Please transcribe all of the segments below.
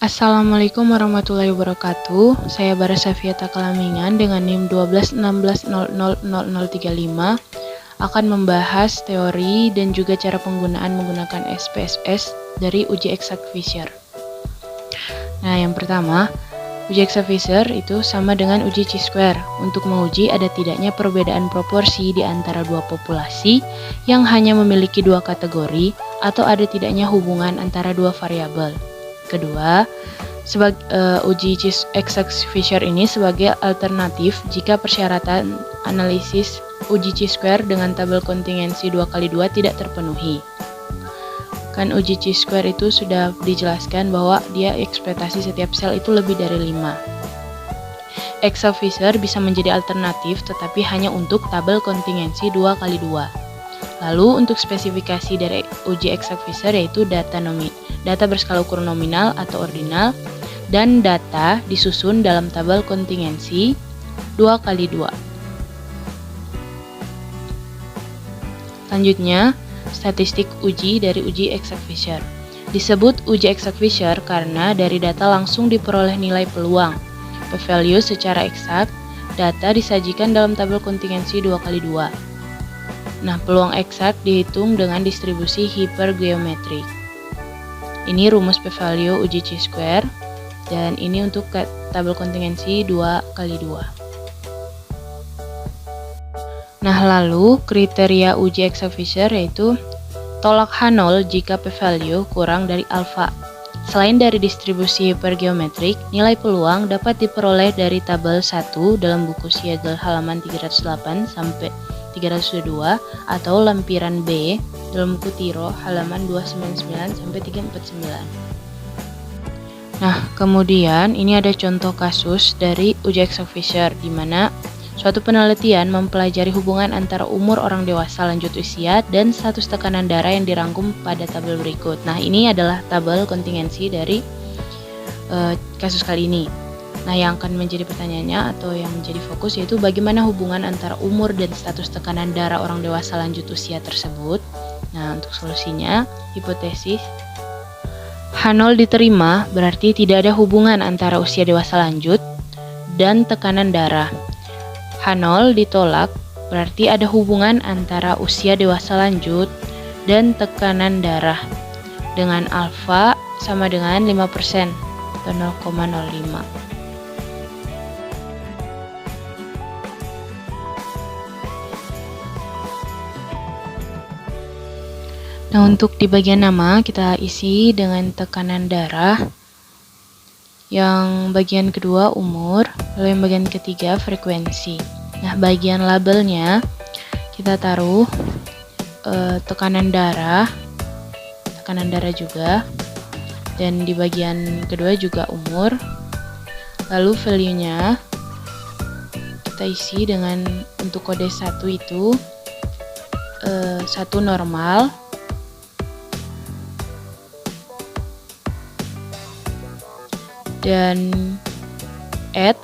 Assalamualaikum warahmatullahi wabarakatuh. Saya Bara Safiata Kalamingan dengan NIM 1216000035 akan membahas teori dan juga cara penggunaan menggunakan SPSS dari uji exact Fisher. Nah, yang pertama, uji exact Fisher itu sama dengan uji chi-square untuk menguji ada tidaknya perbedaan proporsi di antara dua populasi yang hanya memiliki dua kategori atau ada tidaknya hubungan antara dua variabel. Kedua, uji exact Fisher ini sebagai alternatif jika persyaratan analisis uji chi-square dengan tabel kontingensi 2x2 tidak terpenuhi. Kan uji chi-square itu sudah dijelaskan bahwa dia ekspektasi setiap sel itu lebih dari 5. Exact Fisher bisa menjadi alternatif tetapi hanya untuk tabel kontingensi 2x2. Lalu untuk spesifikasi dari uji exact Fisher yaitu data berskala ukur nominal atau ordinal dan data disusun dalam tabel kontingensi 2x2. Selanjutnya, statistik uji dari uji exact Fisher. Disebut uji exact Fisher karena dari data langsung diperoleh nilai peluang, p-value secara eksak, data disajikan dalam tabel kontingensi 2x2. Nah, peluang eksak dihitung dengan distribusi hipergeometrik. Ini rumus p-value uji chi-square dan ini untuk tabel kontingensi 2x2. Nah, lalu kriteria uji exact Fisher yaitu tolak H0 jika p-value kurang dari alfa. Selain dari distribusi hipergeometrik, nilai peluang dapat diperoleh dari tabel 1 dalam buku Siegel halaman 308 sampai 302 atau lampiran B dalam buku Tiro halaman 299 sampai 349. Nah, kemudian ini ada contoh kasus dari uji exact Fisher di mana suatu penelitian mempelajari hubungan antara umur orang dewasa lanjut usia dan status tekanan darah yang dirangkum pada tabel berikut. Nah, ini adalah tabel kontingensi dari kasus kali ini. Nah, yang akan menjadi pertanyaannya atau yang menjadi fokus yaitu bagaimana hubungan antara umur dan status tekanan darah orang dewasa lanjut usia tersebut. Nah, untuk solusinya, hipotesis H0 diterima berarti tidak ada hubungan antara usia dewasa lanjut dan tekanan darah. H0 ditolak berarti ada hubungan antara usia dewasa lanjut dan tekanan darah dengan alfa sama dengan 5% atau 0,05. Nah, untuk di bagian nama kita isi dengan tekanan darah. Yang bagian kedua umur, lalu yang bagian ketiga frekuensi. Nah, bagian labelnya kita taruh tekanan darah juga, dan di bagian kedua juga umur. Lalu value-nya kita isi dengan untuk kode 1 itu 1 normal, dan add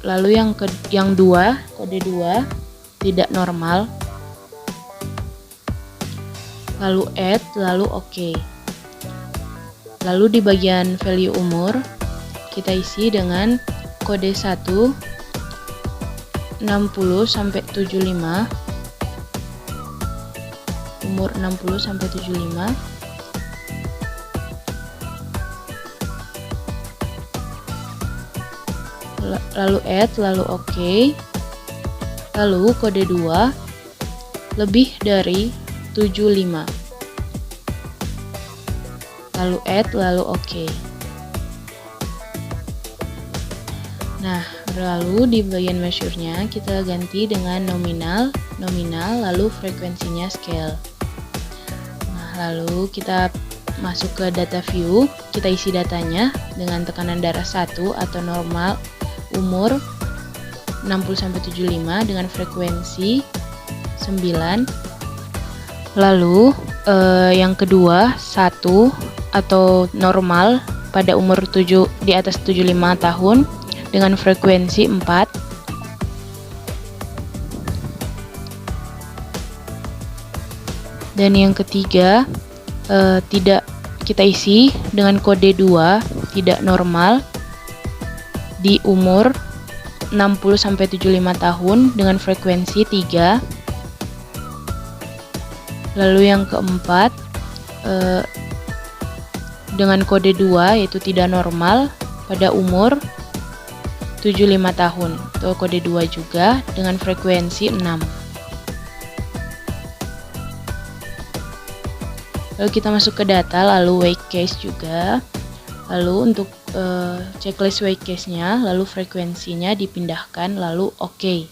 lalu yang 2 kode 2 tidak normal, lalu add lalu oke. Lalu di bagian value umur kita isi dengan kode 1 60 sampai 75, umur 60 sampai 75. Lalu add, lalu oke. Lalu kode 2 lebih dari 75. Lalu add, lalu oke. Nah, lalu di bagian measure-nya kita ganti dengan nominal, lalu frekuensinya scale. Nah, lalu kita masuk ke data view, kita isi datanya dengan tekanan darah 1 atau normal, umur 60-75 dengan frekuensi 9. Lalu yang kedua 1 atau normal pada umur di atas 75 tahun dengan frekuensi 4. Dan yang ketiga tidak kita isi dengan kode 2, tidak normal di umur 60-75 tahun dengan frekuensi 3. Lalu yang keempat, dengan kode 2 yaitu tidak normal pada umur 75 tahun atau kode 2 juga dengan frekuensi 6. Lalu kita masuk ke data, lalu wake case juga. Lalu untuk checklist wake case-nya, lalu frekuensinya dipindahkan, lalu OK.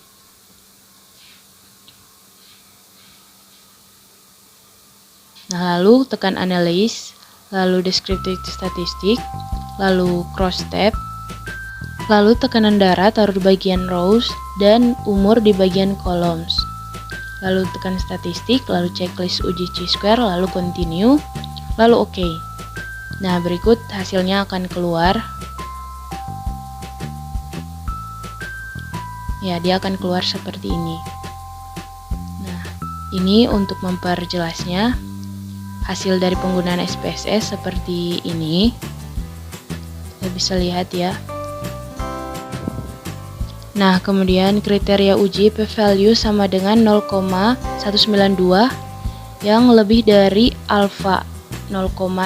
Nah, lalu tekan analyze, lalu descriptive statistik, lalu cross tab, lalu tekanan darah taruh di bagian rows dan umur di bagian columns. Lalu tekan statistik, lalu checklist uji chi-square, lalu continue, lalu OK. Nah, berikut hasilnya akan keluar. Ya, dia akan keluar seperti ini. Nah, ini untuk memperjelasnya hasil dari penggunaan SPSS seperti ini. Kita bisa lihat ya. Nah, kemudian kriteria uji p-value sama dengan 0,192 yang lebih dari alfa 0,05,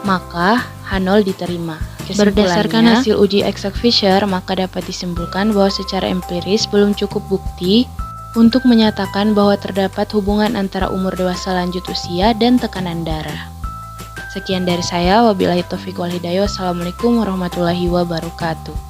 maka H0 diterima. Berdasarkan hasil uji Exact-Fisher, maka dapat disimpulkan bahwa secara empiris belum cukup bukti untuk menyatakan bahwa terdapat hubungan antara umur dewasa lanjut usia dan tekanan darah. Sekian dari saya, wabillahi taufiq wal hidayah. Wassalamualaikum warahmatullahi wabarakatuh.